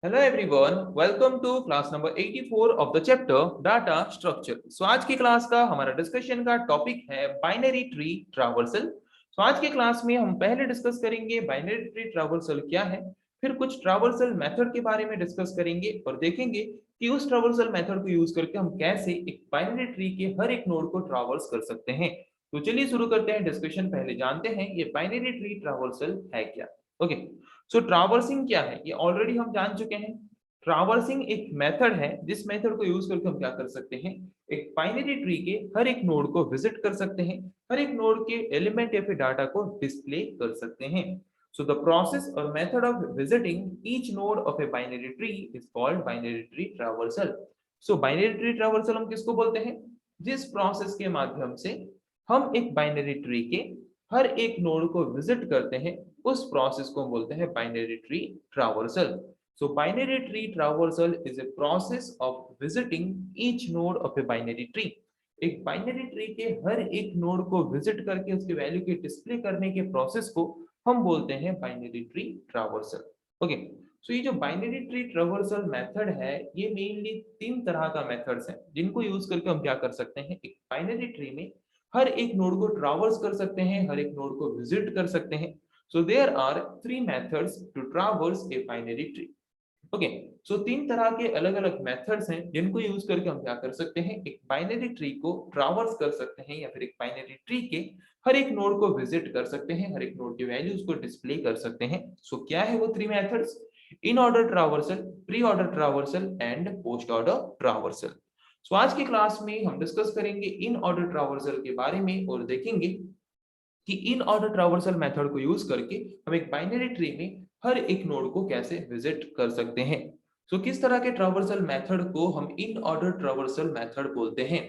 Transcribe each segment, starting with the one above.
Hello everyone, welcome to class number 84 of the chapter Data Structure. So आज की class का हमारा discussion का टॉपिक है बाइनरी ट्री ट्रावर्सल. So आज की क्लास में हम पहले डिस्कस करेंगे बाइनरी ट्री ट्रावर्सल क्या है, फिर कुछ ट्रावर्सल मेथड के बारे में डिस्कस करेंगे और देखेंगे कि उस ट्रावर्सल मेथड को यूज करके हम कैसे एक बाइनरी ट्री के हर एक नोड को ट्रावर्स कर सकते हैं. तो चलिए शुरू करते हैं डिस्कशन. पहले जानते हैं ये बाइनरी ट्री ट्रावर्सल है क्या. ओके, सो ट्रावर्सिंग क्या है ये ऑलरेडी हम जान चुके हैं. ट्रावर्सिंग एक मेथड है जिस मेथड को यूज करके हम क्या कर सकते हैं, एक बाइनरी ट्री के हर एक नोड को विजिट कर सकते हैं, हर एक नोड के एलिमेंट या फिर डाटा को डिस्प्ले कर सकते हैं. सो द प्रोसेस और method of visiting each node of a binary tree is called binary tree traversal. So binary tree traversal हम किसको बोलते हैं, जिस प्रोसेस के माध्यम से हम एक बाइनरी ट्री के हर एक नोड को विजिट करते हैं, उस प्रोसेस को हम बोलते हैं binary tree traversal. So binary tree traversal is a process of visiting each node of a binary tree. एक बाइनरी ट्री के हर एक नोड को विजिट करके उसके वैल्यू के डिस्प्ले करने के प्रोसेस को हम बोलते हैं बाइनरी ट्री ट्रावर्सल. ओके, सो ये जो बाइनरी ट्री ट्रावर्सल मेथड है ये मेनली तीन तरह का मेथड्स हैं जिनको यूज करके हम क्या कर सकते हैं, एक बाइनरी ट्री में हर एक नोड को ट्रावर्स कर सकते हैं, हर एक नोड को विजिट कर सकते हैं. So there are three methods to traverse a binary tree. Okay, so तीन तरह के अलग अलग मेथड्स हैं जिनको यूज करके हम क्या कर सकते हैं, एक बाइनरी ट्री को ट्रावर्स कर सकते हैं या फिर एक बाइनरी ट्री के हर एक नोड को विजिट कर सकते हैं, हर एक नोड की वैल्यूज को डिस्प्ले कर सकते हैं. सो क्या है वो three methods, in order traversal, pre order traversal and post order traversal. So आज की क्लास में हम डिस्कस करेंगे इन ऑर्डर ट्रावर्सल के बारे में और देखेंगे कि इन ऑर्डर ट्रावर्सल मेथड को यूज करके हम एक बाइनरी ट्री में हर एक नोड को कैसे विजिट कर सकते हैं. सो किस तरह के ट्रावर्सल मेथड को हम इन ऑर्डर ट्रावर्सल मेथड बोलते हैं.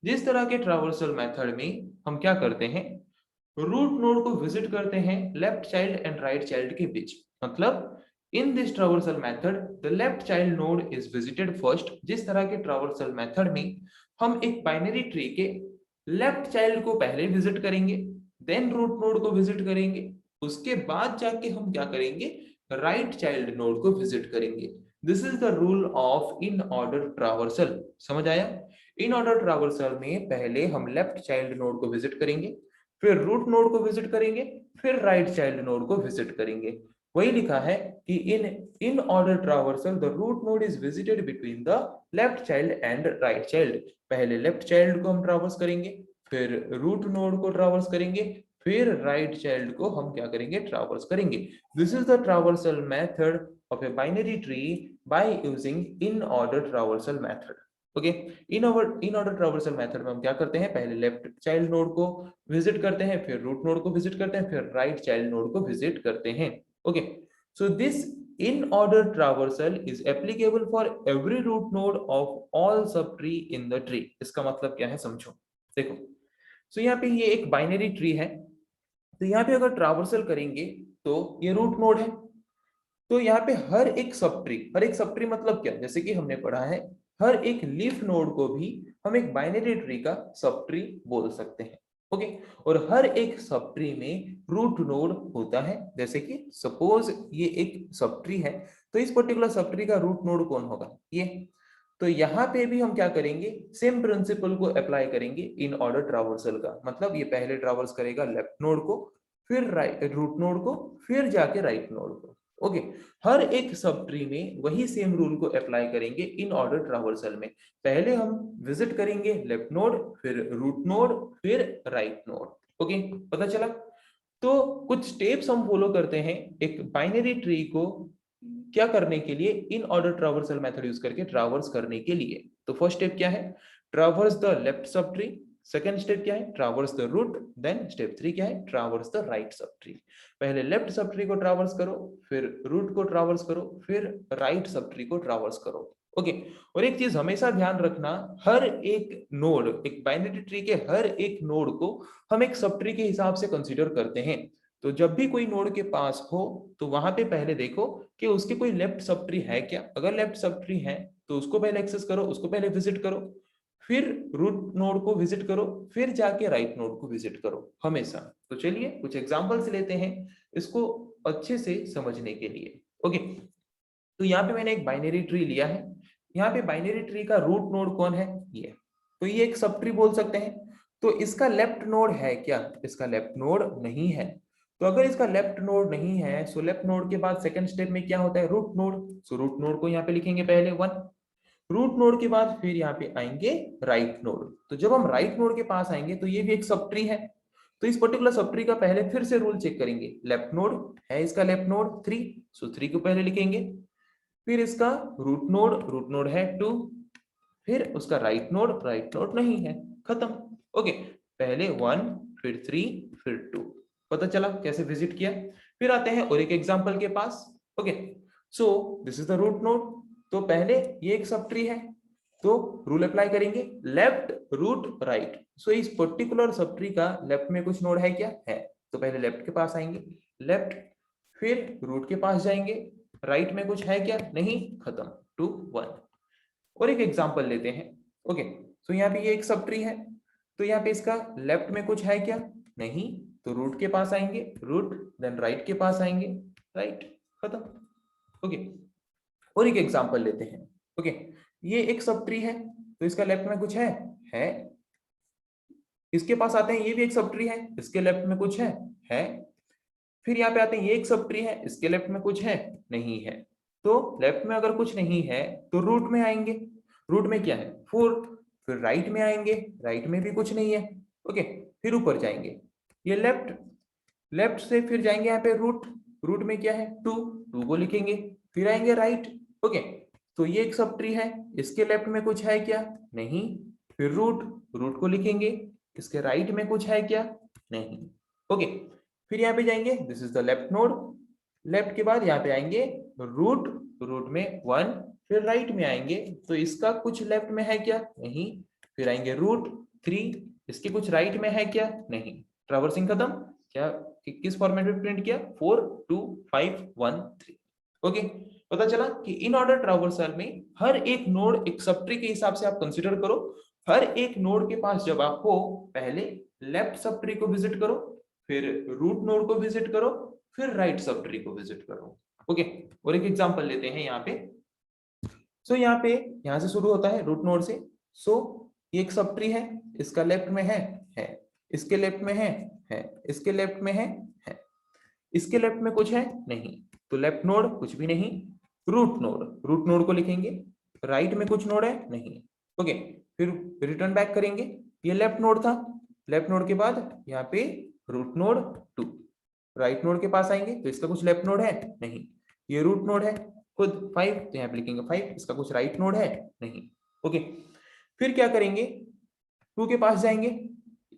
जिस तरह के ट्रावर्सल मेथड में हम क्या करते हैं, रूट नोड को विजिट करते हैं left child and right child के बीच. मतलब in this traversal method the left child node is visited first. जिस तरह के ट्रावर्सल मेथड में हम एक बाइनरी ट्री के लेफ्ट चाइल्ड को पहले विजिट करेंगे, देन रूट नोड को विजिट करेंगे, उसके बाद जाके हम क्या करेंगे, राइट चाइल्ड नोड को विजिट करेंगे. This is the rule of in order traversal. समझ आया. इन ऑर्डर ट्रावर्सल में पहले हम लेफ्ट चाइल्ड नोड को विजिट करेंगे, फिर रूट नोड को विजिट करेंगे, फिर राइट चाइल्ड नोड को विजिट करेंगे. वही लिखा है कि in order traversal the root node is visited between the left child and right child. पहले लेफ्ट चाइल्ड को हम ट्रावर्स करेंगे, फिर रूट नोड को ट्रावर्स करेंगे, फिर राइट चाइल्ड को हम क्या करेंगे, ट्रावर्स करेंगे. This is the traversal method of a binary tree by using in order traversal method. Okay, in order traversal method में हम क्या करते हैं, पहले लेफ्ट चाइल्ड नोड को विजिट करते हैं, फिर रूट नोड को विजिट करते हैं, फिर राइट चाइल्ड नोड को विजिट करते हैं. Okay, so this in order traversal is applicable for every root node of all subtree in the tree. इसका मतलब क्या है समझो. देखो, सो यहाँ पे ये एक बाइनरी ट्री है, तो यहाँ पे अगर ट्रावर्सल करेंगे तो ये रूट नोड है, तो यहाँ पे हर एक सब ट्री मतलब क्या, जैसे कि हमने पढ़ा है हर एक लीफ नोड को भी हम एक बाइनरी ट्री का सब ट्री बोल सकते हैं. ओके, और हर एक सब ट्री में रूट नोड होता है. जैसे कि सपोज ये एक सब ट्री है, तो इस पर्टिकुलर सब ट्री का रूट नोड कौन होगा, ये. तो यहाँ पे भी हम क्या करेंगे, सेम प्रिंसिपल को अप्लाई करेंगे इन ऑर्डर ट्रावर्सल का. मतलब ये पहले ट्रावर्स करेगा लेफ्ट नोड को, फिर राइट रूट नोड को, फिर जाके राइट नोड को. ओके, हर एक सब ट्री में वही सेम रूल को अप्लाई करेंगे इन ऑर्डर ट्रावर्सल में. पहले हम विजिट करेंगे लेफ्ट नोड, फिर रूट नोड, फिर राइट नोड. ओके, पता चला. तो कुछ स्टेप्स हम फॉलो करते हैं एक बाइनरी ट्री को क्या करने के लिए, in order traversal method use करके ट्रावर्स करने के लिए. तो फर्स्ट स्टेप क्या है, traverse the left subtree. Second step क्या है, traverse the root. Then step 3 क्या है, traverse the right subtree. पहले लेफ्ट सब ट्री को ट्रावर्स करो, फिर रूट को ट्रावर्स करो, फिर राइट सब ट्री को ट्रावर्स करो. ओके, और एक चीज हमेशा ध्यान रखना, हर एक नोड, एक बाइनरी ट्री के हर एक नोड को हम एक सब ट्री के हिसाब से कंसीडर करते हैं. तो जब भी कोई नोड के पास हो तो वहां पे पहले देखो कि उसके कोई लेफ्ट सब ट्री है क्या. अगर लेफ्ट सब ट्री है तो उसको पहले एक्सेस करो, उसको पहले विजिट करो, फिर रूट नोड को विजिट करो, फिर जाके राइट नोड को विजिट करो हमेशा. तो चलिए कुछ एग्जांपल्स लेते हैं इसको अच्छे से समझने के लिए. ओके, तो यहाँ पे मैंने एक बाइनरी ट्री लिया है, यहाँ पे बाइनरी ट्री का रूट नोड कौन है, ये, तो ये एक सब ट्री बोल सकते हैं। तो इसका लेफ्ट नोड है क्या, इसका लेफ्ट नोड नहीं है। तो अगर इसका लेफ्ट नोड नहीं है, सो लेफ्ट नोड के बाद सेकंड स्टेप में क्या होता है, root node. So root node को यहाँ पे लिखेंगे पहले 1, रूट नोड के बाद फिर यहाँ पे आएंगे राइट नोड। तो जब हम राइट नोड के पास आएंगे तो ये भी एक सब ट्री है। तो इस पर्टिकुलर सब ट्री का पहले फिर से रूल चेक करेंगे, लेफ्ट नोड है इसका, लेफ्ट नोड 3, सो 3 को पहले लिखेंगे। फिर इसका रूट नोड है 2, फिर उसका राइट नोड नहीं है, खत्म। ओके, पहले 1 फिर 3 फिर 2, पता चला कैसे विजिट किया। फिर आते हैं और एक एग्जांपल के पास। Okay, so this is the root node. तो पहले ये एक सब ट्री है, तो रूल अप्लाई करेंगे, लेफ्ट रूट राइट। सो इस पर्टिकुलर सब ट्री का लेफ्ट में कुछ नोड है क्या, है। तो पहले लेफ्ट के पास आएंगे, लेफ्ट, फिर रूट के पास जाएंगे, राइट में कुछ है क्या, नहीं, खत्म, 2 1। और एक एग्जांपल लेते हैं। ओके, तो यहाँ पे ये एक सब ट्री है, तो यहाँ पे इसका लेफ्ट में कुछ है क्या, नहीं, तो रूट के पास आएंगे, रूट, देन राइट के पास आएंगे, राइट, खत्म। ओके, और एक एग्जांपल लेते हैं। ओके, ये एक सब ट्री है, तो इसका लेफ्ट में कुछ है। इसके पास आते हैं, ये भी एक सब ट्री है, इसके लेफ्ट में कुछ है। फिर यहाँ पे आते हैं, ये एक सब ट्री है, इसके लेफ्ट में कुछ है, नहीं है। तो लेफ्ट में अगर कुछ नहीं है तो रूट में आएंगे, रूट में क्या है 4, फिर राइट में आएंगे, राइट में भी कुछ नहीं है। ओके, फिर ऊपर जाएंगे, ये लेफ्ट, लेफ्ट से फिर जाएंगे यहाँ पे रूट, रूट में क्या है 2, 2 को लिखेंगे, फिर आएंगे राइट। ओके, तो ये एक सब ट्री है, इसके लेफ्ट में कुछ है क्या, नहीं, फिर रूट, रूट को लिखेंगे, इसके राइट में कुछ है क्या, नहीं। ओके, फिर यहाँ पे जाएंगे, this is the left node, left के बाद यहाँ पे आएंगे रूट, रूट में 1, फिर राइट में आएंगे, तो इसका कुछ लेफ्ट में है क्या, नहीं, फिर आएंगे रूट 3, इसके कुछ राइट में है क्या, नहीं, ट्रैवर्सिंग खत्म। क्या किस फॉर्मेट में प्रिंट किया, 4 2 5 1 3। ओके, पता चला कि इन ऑर्डर ट्रैवर्सल में हर एक नोड एक सब ट्री के हिसाब से आप कंसीडर करो। हर एक नोड के पास जब आप हो, पहले लेफ्ट सब ट्री को विजिट करो, फिर रूट नोड को विजिट करो, फिर राइट सब ट्री को विजिट करो। ओके, और एक एग्जांपल लेते हैं यहाँ पे। सो यहाँ पे, यहाँ से शुरू होता है रूट नोड से। सो ये एक सब ट्री है, इसका लेफ्ट में है, इसके लेफ्ट में है, इसके लेफ्ट में है, इसके लेफ्ट में कुछ है, नहीं, तो लेफ्ट नोड कुछ भी नहीं, रूट नोड को लिखेंगे, राइट में कुछ नोड है, नहीं। ओके, फिर रिटर्न बैक करेंगे, ये लेफ्ट नोड था, लेफ्ट नोड के बाद यहाँ पे रूट नोड 2, राइट नोड के पास आएंगे, तो इसका कुछ लेफ्ट नोड है, नहीं, ये रूट नोड है खुद 5, तो यहाँ पे लिखेंगे 5, इसका कुछ राइट नोड है, नहीं। ओके, फिर क्या करेंगे, 2 के पास जाएंगे,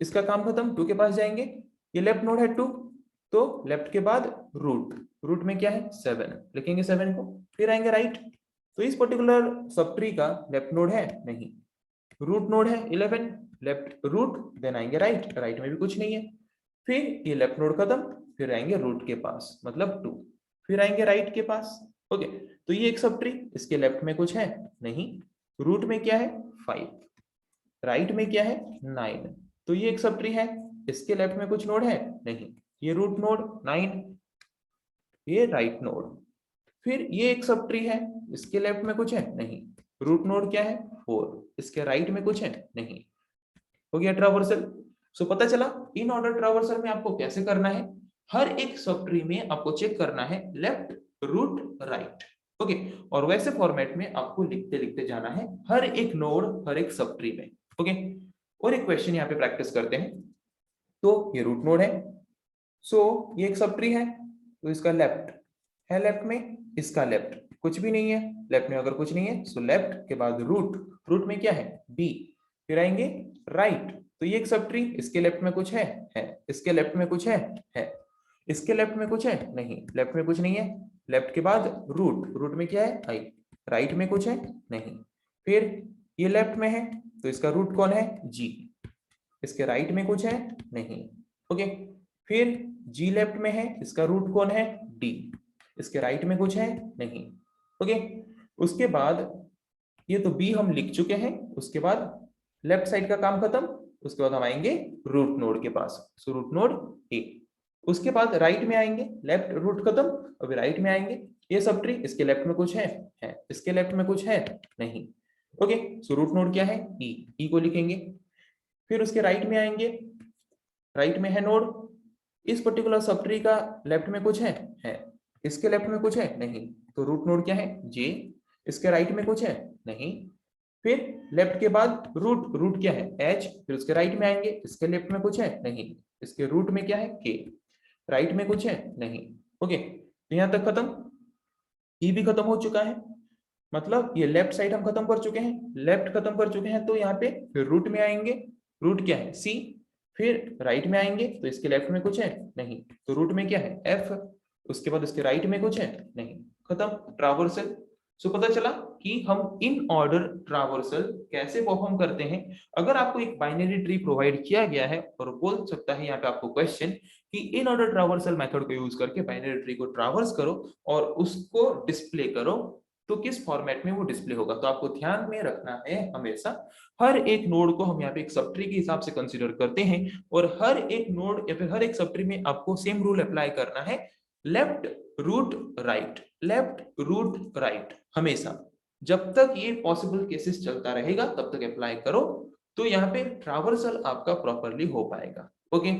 इसका काम खत्म, 2 के पास जाएंगे, ये लेफ्ट नोड है 2, तो लेफ्ट के बाद रूट, रूट में क्या है 7, लिखेंगे 7 को, फिर आएंगे राइट, तो इस पर्टिकुलर सब ट्री का लेफ्ट नोड है, नहीं, रूट नोड है 11, लेफ्ट रूट, देन आएंगे राइट, राइट में भी कुछ नहीं है, फिर ये लेफ्ट नोड खत्म, फिर आएंगे रूट के पास मतलब 2, फिर आएंगे राइट के पास। ओके, तो ये एक सब ट्री, इसके लेफ्ट में कुछ है, नहीं, रूट में क्या है 5, राइट में क्या है 9, तो ये एक सब ट्री है, इसके लेफ्ट में कुछ नोड है, नहीं, ये रूट नोड 9, ये राइट नोड। फिर ये एक सब ट्री है, इसके लेफ्ट में कुछ है, नहीं, रूट नोड क्या है 4, इसके राइट में कुछ है, नहीं, हो गया ट्रावर्सल। सो पता चला इन ऑर्डर ट्रावर्सल में आपको कैसे करना है, हर एक सब ट्री में आपको चेक करना है लेफ्ट रूट राइट। ओके, और वैसे फॉर्मेट में आपको लिखते लिखते जाना है हर एक नोड हर एक सब ट्री में। ओके, और एक क्वेश्चन यहाँ पे प्रैक्टिस करते हैं। तो ये रूट नोड है, सो ये एक सब ट्री है, तो इसका लेफ्ट है, लेफ्ट में, इसका लेफ्ट कुछ भी नहीं है, लेफ्ट में अगर कुछ नहीं है सो लेफ्ट के बाद रूट, रूट में क्या है बी, फिर आएंगे राइट, तो ये एक सब ट्री, इसके लेफ्ट में कुछ है, इसके लेफ्ट में कुछ है, इसके लेफ्ट में कुछ है, नहीं, लेफ्ट में कुछ नहीं है, लेफ्ट के बाद रूट, रूट में क्या है आई, राइट में कुछ है, नहीं, फिर ये लेफ्ट में है, तो इसका रूट कौन है जी, इसके राइट में कुछ है, नहीं। ओके, फिर जी लेफ्ट में है, इसका रूट कौन है डी, इसके राइट में कुछ है, नहीं। ओके, उसके बाद ये तो बी हम लिख चुके हैं, उसके बाद लेफ्ट साइड का काम खत्म, उसके बाद हम आएंगे रूट नोड के पास, सो रूट नोड ए। उसके बाद राइट में आएंगे, लेफ्ट रूट खत्म, अभी राइट में आएंगे, ये सब ट्री, इसके लेफ्ट में कुछ है, इसके लेफ्ट में कुछ है, नहीं। ओके, सो रूट नोड क्या है, ई को लिखेंगे। फिर उसके राइट में आएंगे, राइट में है नोड, इस पर्टिकुलर सब ट्री का लेफ्ट में कुछ है, इसके लेफ्ट में कुछ है, नहीं, तो रूट नोड क्या है, जे, इसके राइट में कुछ है, नहीं। फिर लेफ्ट के बाद रूट, रूट क्या है, एच, फिर उसके राइट में आएंगे, इसके लेफ्ट में कुछ है, नहीं, इसके रूट में क्या है, के, राइट में कुछ है, नहीं। ओके, तो यहां तक खत्म, ई भी खत्म हो चुका है, मतलब ये लेफ्ट साइड हम खत्म कर चुके हैं, लेफ्ट खत्म कर चुके हैं, तो यहाँ पे फिर रूट में आएंगे, रूट क्या है, सी, फिर राइट में आएंगे तो इसके लेफ्ट में कुछ है, नहीं, तो रूट में क्या है, एफ, उसके बाद उसके राइट में कुछ है, नहीं, खत्म, ट्रावर्सल। सो पता चला कि हम इन ऑर्डर ट्रावर्सल कैसे परफॉर्म करते हैं। अगर आपको एक बाइनरी ट्री प्रोवाइड किया गया है और बोल सकता है यहाँ पे आपको क्वेश्चन कि इन ऑर्डर ट्रावर्सल मेथड को यूज करके बाइनरी ट्री को ट्रावर्स करो और उसको डिस्प्ले करो, तो किस फॉर्मेट में वो डिस्प्ले होगा। तो आपको ध्यान में रखना है हमेशा, हर एक नोड को हम यहाँ पे एक सब ट्री के हिसाब से कंसीडर करते हैं और हर एक नोड या फिर हर एक सब ट्री में आपको सेम रूल अप्लाई करना है, left root right, left root right, हमेशा जब तक ये पॉसिबल केसेस चलता रहेगा तब तक अप्लाई करो, तो यहाँ पे ट्रावर्सल आपका प्रॉपरली हो पाएगा। ओके,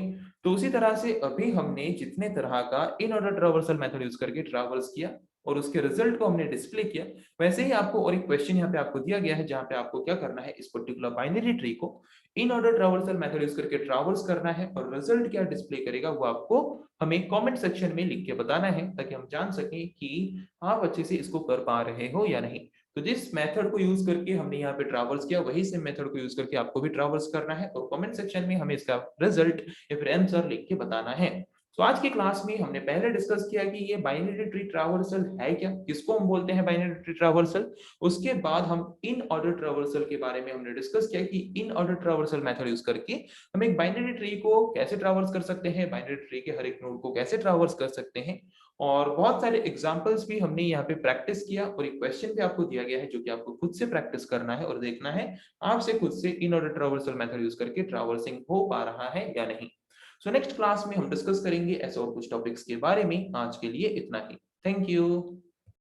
तो उसी तरह से अभी हमने जितने तरह का इन ऑर्डर ट्रावर्सल मेथड यूज करके ट्रावर्स किया और उसके रिजल्ट को हमने डिस्प्ले किया, वैसे ही आपको और एक क्वेश्चन यहाँ पे आपको दिया गया है जहाँ पे आपको क्या करना है, इस पर्टिकुलर बाइनरी ट्री को इन ऑर्डर ट्रावर्सल मेथड यूज करके ट्रावर्स करना है और रिजल्ट क्या डिस्प्ले करेगा वो आपको हमें कमेंट सेक्शन में लिख के बताना है, ताकि हम जान सकें कि आप अच्छे से इसको कर पा रहे हो या नहीं। तो जिस मेथड को यूज करके हमने यहाँ पे ट्रावर्स किया वही सेम मेथड को यूज करके आपको भी ट्रावर्स करना है और कमेंट सेक्शन में हमें इसका रिजल्ट या फिर आंसर लिख के बताना है। तो आज की क्लास में हमने पहले डिस्कस किया कि ये बाइनरी ट्री ट्रावर्सल है क्या, किसको हम बोलते हैं बाइनरी ट्री ट्रावर्सल। उसके बाद हम इन ऑर्डर ट्रावर्सल के बारे में हमने डिस्कस किया कि in order traversal method use करके हम एक बाइनरी ट्री को कैसे ट्रावर्स कर सकते हैं, बाइनरी ट्री के हर एक नोड को कैसे ट्रावर्स कर सकते हैं, और बहुत सारे एग्जांपल्स भी हमने यहाँ पे प्रैक्टिस किया और एक क्वेश्चन भी आपको दिया गया है जो कि आपको खुद से प्रैक्टिस करना है और देखना है आपसे खुद से इन ऑर्डर ट्रावर्सल मेथड यूज करके ट्रावर्सिंग हो पा रहा है या नहीं। सो नेक्स्ट क्लास में हम डिस्कस करेंगे ऐसे और कुछ टॉपिक्स के बारे में। आज के लिए इतना ही, थैंक यू।